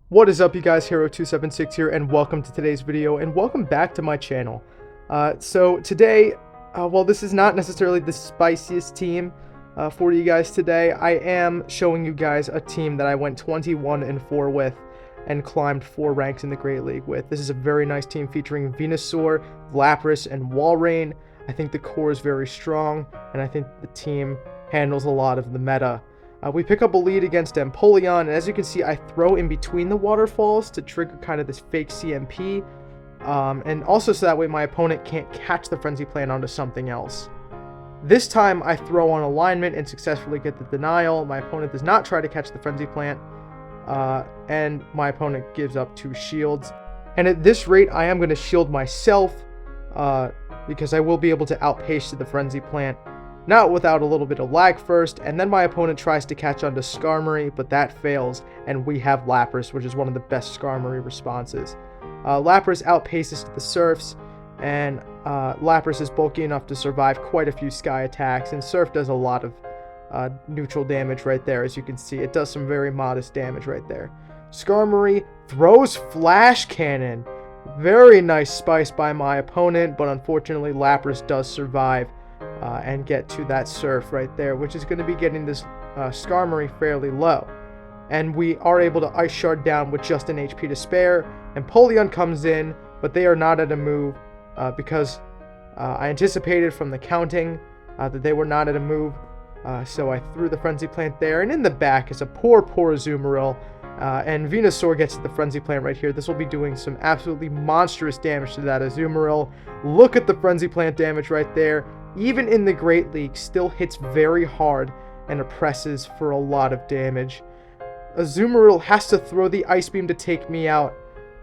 What is up, you guys? Hero276 here, and welcome to today's video, and welcome back to my channel. So today, while this is not necessarily the spiciest team for you guys today, I am showing you guys a team that I went 21-4 with and climbed 4 ranks in the Great League with. This is a very nice team featuring VENUSAUR, Lapras, and Walrein. I think the core is very strong, and I think the team handles a lot of the meta. We pick up a lead against Empoleon, and as you can see, I throw in between the waterfalls to trigger kind of this fake CMP, and also so that way my opponent can't catch the Frenzy Plant onto something else. This time, I throw on alignment and successfully get the denial. My opponent does not try to catch the Frenzy Plant, and my opponent gives up 2 shields. And at this rate, I am going to shield myself, because I will be able to outpace the Frenzy Plant. Not without a little bit of lag first, and then my opponent tries to catch onto Skarmory, but that fails, and we have Lapras, which is one of the best Skarmory responses. Lapras outpaces the Surfs, and Lapras is bulky enough to survive quite a few Sky attacks, and Surf does a lot of neutral damage right there. As you can see, it does some very modest damage right there. Skarmory throws Flash Cannon. Very nice spice by my opponent, but unfortunately Lapras does survive and get to that Surf right there, which is going to be getting this Skarmory fairly low. And we are able to Ice Shard down with just an HP to spare. Empoleon comes in, but they are not at a move because I anticipated from the counting that they were not at a move. So I threw the Frenzy Plant there, and in the back is a poor Azumarill. And VENUSAUR gets the Frenzy Plant right here. This will be doing some absolutely monstrous damage to that Azumarill. Look at the Frenzy Plant damage right there. Even in the Great League, still hits very hard and oppresses for a lot of damage. Azumarill has to throw the Ice Beam to take me out.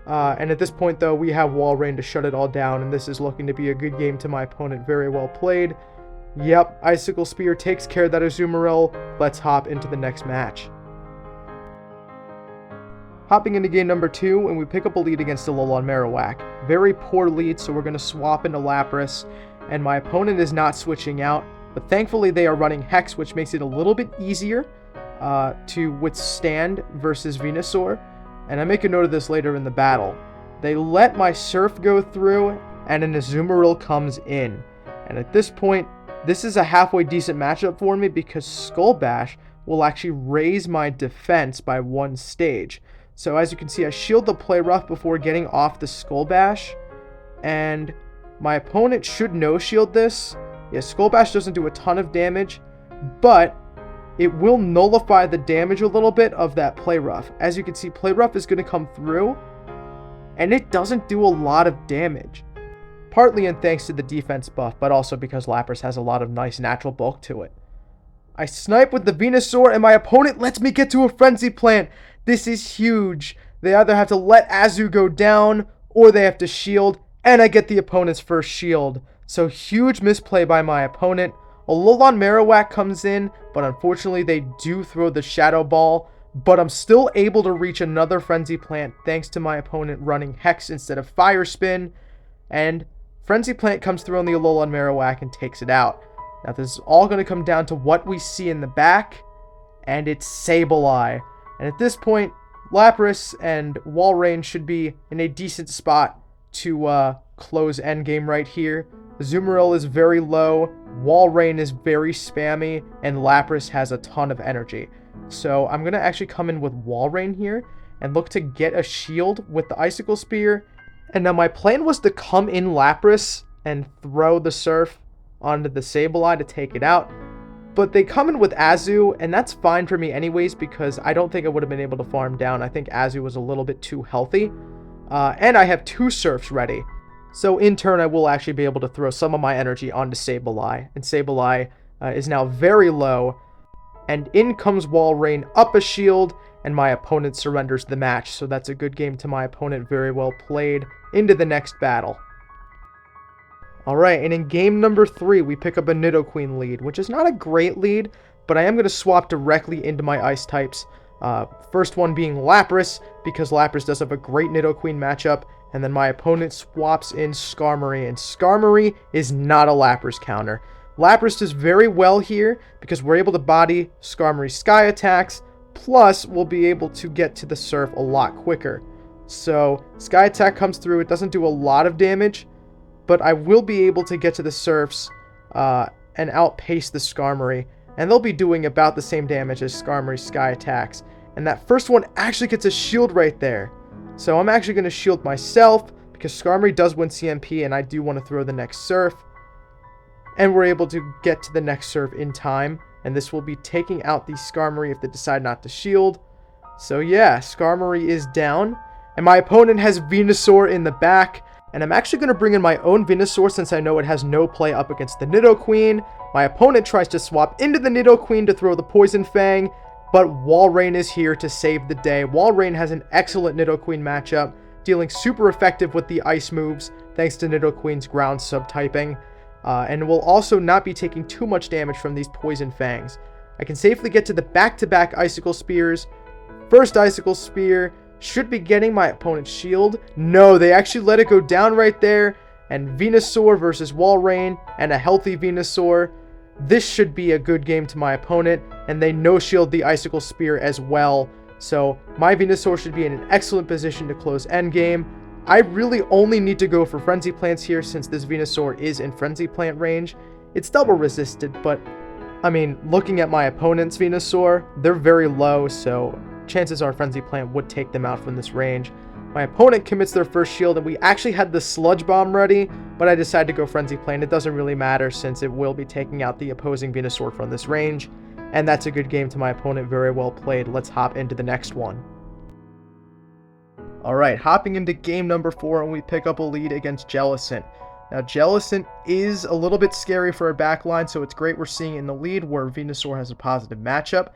And at this point, though, we have Walrein to shut it all down, and this is looking to be a good game to my opponent. Very well played. Yep, Icicle Spear takes care of that Azumarill. Let's hop into the next match. Hopping into game number 2, and we pick up a lead against Alolan Marowak. Very poor lead, so we're going to swap into Lapras. And my opponent is not switching out, but thankfully they are running Hex, which makes it a little bit easier to withstand versus Venusaur. And I make a note of this later in the battle. They let my Surf go through, and an Azumarill comes in. And at this point, this is a halfway decent matchup for me because Skull Bash will actually raise my defense by 1 stage. So as you can see, I shield the Play Rough before getting off the Skull Bash, and my opponent should no-shield this. Yeah, Skull Bash doesn't do a ton of damage, but it will nullify the damage a little bit of that Play Rough. As you can see, Play Rough is going to come through, and it doesn't do a lot of damage. Partly in thanks to the defense buff, but also because Lapras has a lot of nice natural bulk to it. I snipe with the Venusaur, and my opponent lets me get to a Frenzy Plant. This is huge. They either have to let Azu go down, or they have to shield, and I get the opponent's first shield. So huge misplay by my opponent. Alolan Marowak comes in, but unfortunately they do throw the Shadow Ball. But I'm still able to reach another Frenzy Plant thanks to my opponent running Hex instead of Fire Spin. And Frenzy Plant comes through on the Alolan Marowak and takes it out. Now this is all going to come down to what we see in the back, and it's Sableye. And at this point, Lapras and Walrein should be in a decent spot to close endgame right here. Azumarill is very low, Walrein is very spammy, and Lapras has a ton of energy. So I'm going to actually come in with Walrein here and look to get a shield with the Icicle Spear. And now my plan was to come in Lapras and throw the Surf onto the Sableye to take it out. But they come in with Azu, and that's fine for me anyways because I don't think I would have been able to farm down. I think Azu was a little bit too healthy. And I have 2 Surfs ready. So in turn, I will actually be able to throw some of my energy onto Sableye. And Sableye is now very low. And in comes Walrein, up a shield, and my opponent surrenders the match. So that's a good game to my opponent. Very well played. Into the next battle. Alright, and in game number 3, we pick up a Nidoqueen lead, which is not a great lead, but I am going to swap directly into my Ice types. First one being Lapras, because Lapras does have a great Nidoqueen matchup, and then my opponent swaps in Skarmory, and Skarmory is not a Lapras counter. Lapras does very well here, because we're able to body Skarmory's Sky attacks, Plus, we'll be able to get to the Surf a lot quicker. So, Sky Attack comes through. It doesn't do a lot of damage, but I will be able to get to the Surfs and outpace the Skarmory. And they'll be doing about the same damage as Skarmory's Sky Attacks. And that first one actually gets a shield right there. So I'm actually going to shield myself because Skarmory does win CMP and I do want to throw the next Surf. And we're able to get to the next Surf in time. And this will be taking out the Skarmory if they decide not to shield. So yeah, Skarmory is down. And my opponent has Venusaur in the back. And I'm actually going to bring in my own Venusaur since I know it has no play up against the Nidoqueen. My opponent tries to swap into the Nidoqueen to throw the Poison Fang. But Walrein is here to save the day. Walrein has an excellent Nidoqueen matchup, dealing super effective with the ice moves thanks to Nidoqueen's ground subtyping. And will also not be taking too much damage from these Poison Fangs. I can safely get to the back-to-back Icicle Spears. First Icicle Spear should be getting my opponent's shield. No, they actually let it go down right there. And Venusaur versus Walrein and a healthy Venusaur. This should be a good game to my opponent. And they no-shield the Icicle Spear as well. So my Venusaur should be in an excellent position to close endgame. I really only need to go for Frenzy Plants here since this Venusaur is in Frenzy Plant range. It's double resisted, but I mean, looking at my opponent's Venusaur, they're very low, so chances are Frenzy Plant would take them out from this range. My opponent commits their first shield, and we actually had the Sludge Bomb ready, but I decided to go Frenzy Plant. It doesn't really matter since it will be taking out the opposing Venusaur from this range, and that's a good game to my opponent. Very well played. Let's hop into the next one. Alright, hopping into game number 4, and we pick up a lead against Jellicent. Now, Jellicent is a little bit scary for our backline, so it's great we're seeing it in the lead where Venusaur has a positive matchup.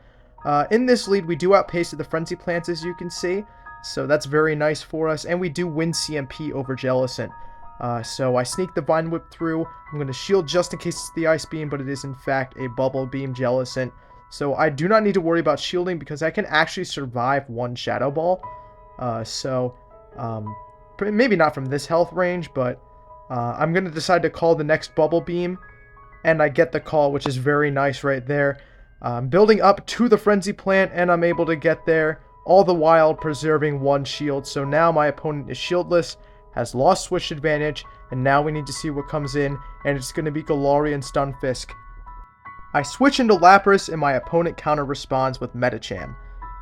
In this lead, we do outpace the Frenzy Plants, as you can see, so that's very nice for us, and we do win CMP over Jellicent. So I sneak the Vine Whip through. I'm going to shield just in case it's the Ice Beam, but it is in fact a Bubble Beam Jellicent. So I do not need to worry about shielding because I can actually survive one Shadow Ball. Maybe not from this health range, but I'm going to decide to call the next Bubble Beam, and I get the call, which is very nice right there. Building up to the Frenzy Plant, and I'm able to get there, all the while preserving one shield. So now my opponent is shieldless, has lost Switch advantage, and now we need to see what comes in, and it's going to be Galarian Stunfisk. I switch into Lapras, and my opponent counter-responds with Medicham.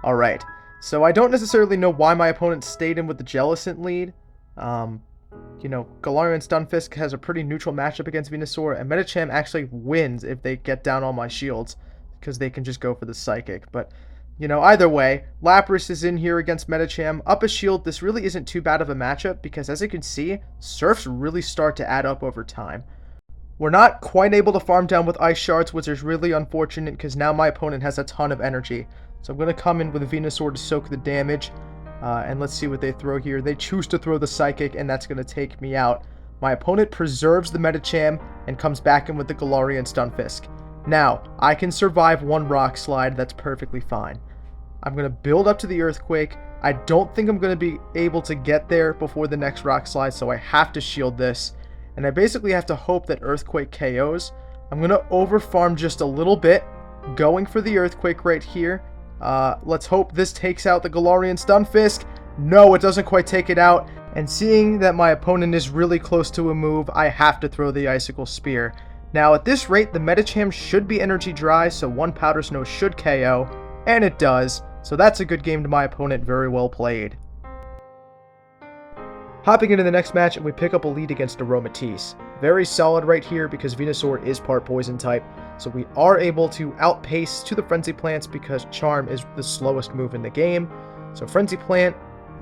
Alright. So I don't necessarily know why my opponent stayed in with the Jellicent lead. You know, Galarian Stunfisk has a pretty neutral matchup against Venusaur, and Medicham actually wins if they get down all my shields, because they can just go for the Psychic. But, you know, either way, Lapras is in here against Medicham. Up a shield, this really isn't too bad of a matchup, because as you can see, Surfs really start to add up over time. We're not quite able to farm down with Ice Shards, which is really unfortunate, because now my opponent has a ton of energy. So I'm going to come in with Venusaur to soak the damage, and let's see what they throw here. They choose to throw the Psychic, and that's going to take me out. My opponent preserves the Medicham and comes back in with the Galarian Stunfisk. Now, I can survive one Rock Slide. That's perfectly fine. I'm going to build up to the Earthquake. I don't think I'm going to be able to get there before the next Rock Slide, so I have to shield this. And I basically have to hope that Earthquake KOs. I'm going to overfarm just a little bit, going for the Earthquake right here. Let's hope this takes out the Galarian Stunfisk. No, it doesn't quite take it out. And seeing that my opponent is really close to a move, I have to throw the Icicle Spear. Now, at this rate, the Medicham should be energy dry, so one Powder Snow should KO. And it does. So that's a good game to my opponent. Very well played. Hopping into the next match, and we pick up a lead against Aromatisse. Very solid right here because Venusaur is part Poison type, so we are able to outpace to the Frenzy Plants because Charm is the slowest move in the game. So Frenzy Plant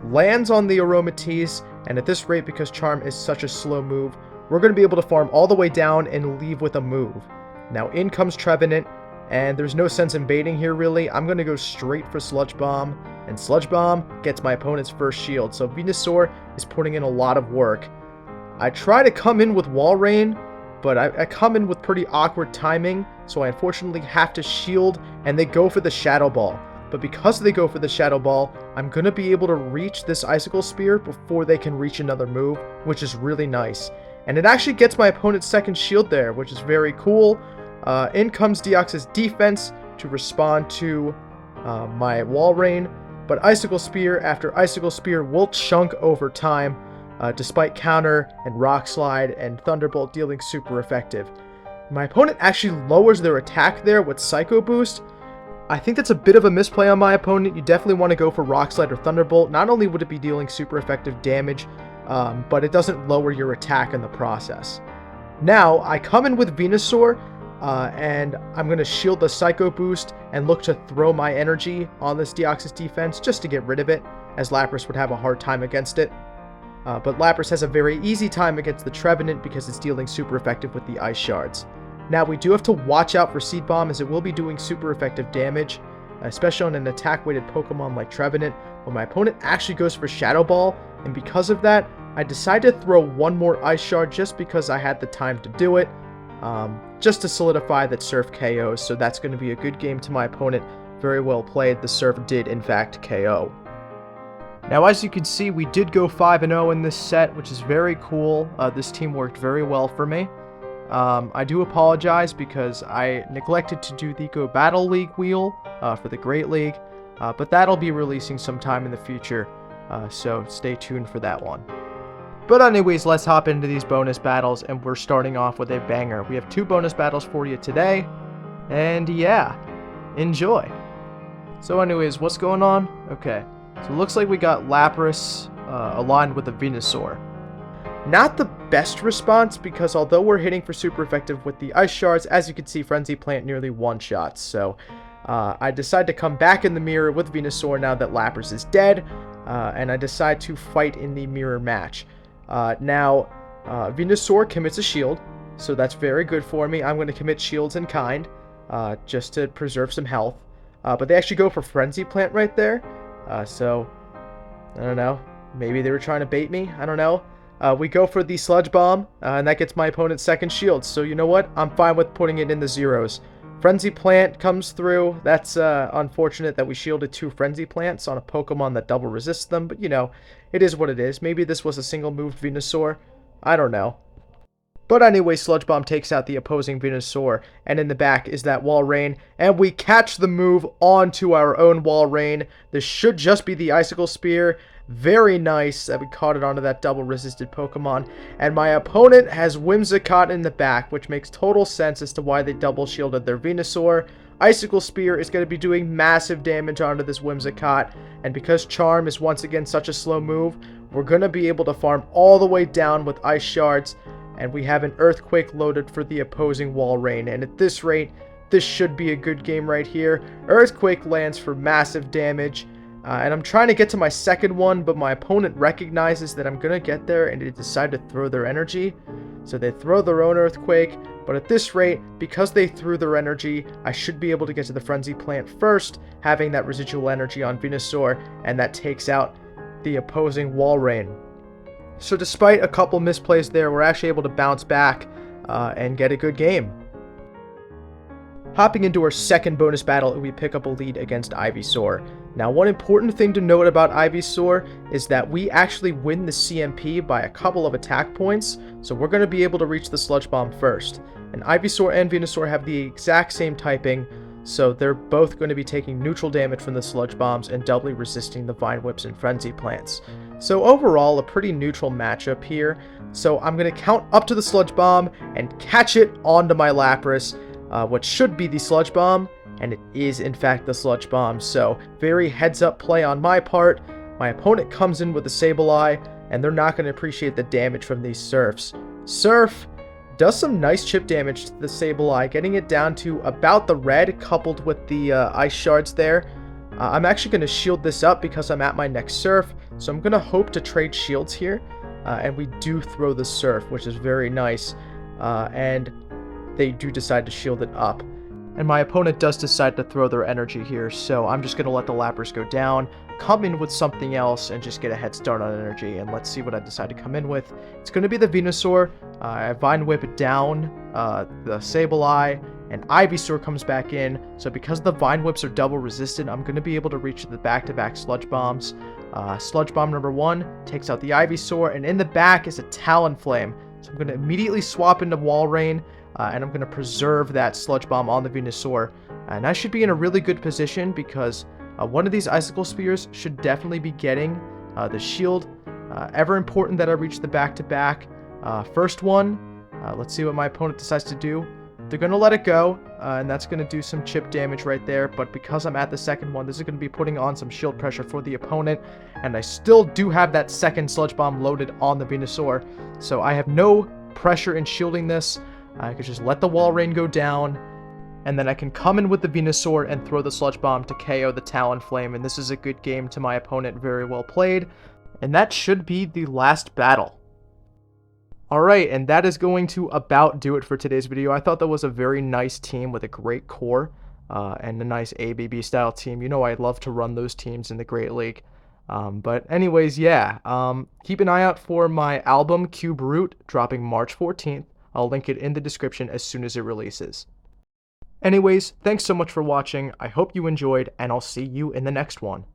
lands on the Aromatisse, and at this rate, because Charm is such a slow move, we're going to be able to farm all the way down and leave with a move. Now in comes Trevenant, and there's no sense in baiting here really. I'm going to go straight for Sludge Bomb, and Sludge Bomb gets my opponent's first shield, so Venusaur is putting in a lot of work. I try to come in with Walrein, but I come in with pretty awkward timing, so I unfortunately have to shield, and they go for the Shadow Ball. But because they go for the Shadow Ball, I'm going to be able to reach this Icicle Spear before they can reach another move, which is really nice. And it actually gets my opponent's second shield there, which is very cool. In comes Deoxys Defense to respond to my Wall Rain, but Icicle Spear after Icicle Spear will chunk over time, despite Counter and Rock Slide and Thunderbolt dealing super effective. My opponent actually lowers their attack there with Psycho Boost. I think that's a bit of a misplay on my opponent. You definitely want to go for Rock Slide or Thunderbolt. Not only would it be dealing super effective damage, but it doesn't lower your attack in the process. Now, I come in with Venusaur, and I'm going to shield the Psycho Boost and look to throw my energy on this Deoxys defense just to get rid of it, as Lapras would have a hard time against it. But Lapras has a very easy time against the Trevenant because it's dealing super effective with the Ice Shards. Now, we do have to watch out for Seed Bomb, as it will be doing super effective damage, especially on an attack-weighted Pokemon like Trevenant, but my opponent actually goes for Shadow Ball, and because of that, I decided to throw one more Ice Shard just because I had the time to do it, just to solidify that Surf KOs, so that's going to be a good game to my opponent. Very well played. The Surf did, in fact, KO. Now, as you can see, we did go 5-0 in this set, which is very cool. This team worked very well for me. I do apologize because I neglected to do the Go Battle League wheel for the Great League, but that'll be releasing sometime in the future, so stay tuned for that one. But anyways, let's hop into these bonus battles, and we're starting off with a banger. We have 2 bonus battles for you today, and yeah, enjoy. So anyways, what's going on? Okay, so it looks like we got Lapras aligned with a Venusaur. Not the best response, because although we're hitting for super effective with the Ice Shards, as you can see, Frenzy Plant nearly one-shots. So I decide to come back in the mirror with Venusaur now that Lapras is dead, and I decide to fight in the mirror match. Now, Venusaur commits a shield, so that's very good for me. I'm going to commit shields in kind, just to preserve some health. But they actually go for Frenzy Plant right there, so I don't know. Maybe they were trying to bait me. I don't know. We go for the Sludge Bomb, and that gets my opponent's second shield. So you know what? I'm fine with putting it in the zeros. Frenzy Plant comes through. That's unfortunate that we shielded 2 Frenzy Plants on a Pokemon that double resists them. But, you know, it is what it is. Maybe this was a single-moved Venusaur. I don't know. But anyway, Sludge Bomb takes out the opposing Venusaur, and in the back is that Wall Rain, and we catch the move onto our own Wall Rain. This should just be the Icicle Spear. Very nice that we caught it onto that double-resisted Pokemon. And my opponent has Whimsicott in the back, which makes total sense as to why they double-shielded their Venusaur. Icicle Spear is going to be doing massive damage onto this Whimsicott, and because Charm is once again such a slow move, we're going to be able to farm all the way down with Ice Shards, and we have an Earthquake loaded for the opposing Wall Rain. And at this rate, this should be a good game right here. Earthquake lands for massive damage. And I'm trying to get to my second one, but my opponent recognizes that I'm going to get there, and they decide to throw their energy. So they throw their own Earthquake, but at this rate, because they threw their energy, I should be able to get to the Frenzy Plant first, having that residual energy on Venusaur, and that takes out the opposing Wall Rain. So despite a couple misplays there, we're actually able to bounce back and get a good game. Hopping into our second bonus battle, we pick up a lead against Ivysaur. Now, one important thing to note about Ivysaur is that we actually win the CMP by a couple of attack points, so we're going to be able to reach the Sludge Bomb first. And Ivysaur and Venusaur have the exact same typing, so they're both going to be taking neutral damage from the Sludge Bombs and doubly resisting the Vine Whips and Frenzy Plants. So overall, a pretty neutral matchup here. So I'm going to count up to the Sludge Bomb and catch it onto my Lapras, what should be the Sludge Bomb, and it is in fact the Sludge Bomb. So very heads up play on my part. My opponent comes in with a Sableye, and they're not going to appreciate the damage from these Surfs. Surf does some nice chip damage to the Sableye, getting it down to about the red, coupled with the Ice Shards there. I'm actually going to shield this up because I'm at my next Surf, so I'm going to hope to trade shields here, and we do throw the Surf, which is very nice, and they do decide to shield it up. And my opponent does decide to throw their energy here, so I'm just going to let the Lapras go down, come in with something else, and just get a head start on energy. And let's see what I decide to come in with. It's going to be the Venusaur. I Vine Whip it down, the Sableye, and Ivysaur comes back in. So because the Vine Whips are double resistant, I'm going to be able to reach the back-to-back Sludge Bombs. Sludge Bomb number 1 takes out the Ivysaur, and in the back is a Talonflame. So I'm going to immediately swap into Wall Rain, and I'm going to preserve that Sludge Bomb on the Venusaur. And I should be in a really good position because One of these Icicle Spears should definitely be getting the shield. Ever important that I reach the back-to-back. First one, let's see what my opponent decides to do. They're going to let it go, and that's going to do some chip damage right there, but because I'm at the second one, this is going to be putting on some shield pressure for the opponent, and I still do have that second Sludge Bomb loaded on the Venusaur, so I have no pressure in shielding this. I could just let the Wall Rain go down, and then I can come in with the Venusaur and throw the Sludge Bomb to KO the Talonflame, and this is a good game to my opponent, very well played, and that should be the last battle. Alright, and that is going to about do it for today's video. I thought that was a very nice team with a great core and a nice ABB style team. You know I love to run those teams in the Great League. But anyways, yeah, keep an eye out for my album Cube Root dropping March 14th. I'll link it in the description as soon as it releases. Anyways, thanks so much for watching. I hope you enjoyed, and I'll see you in the next one.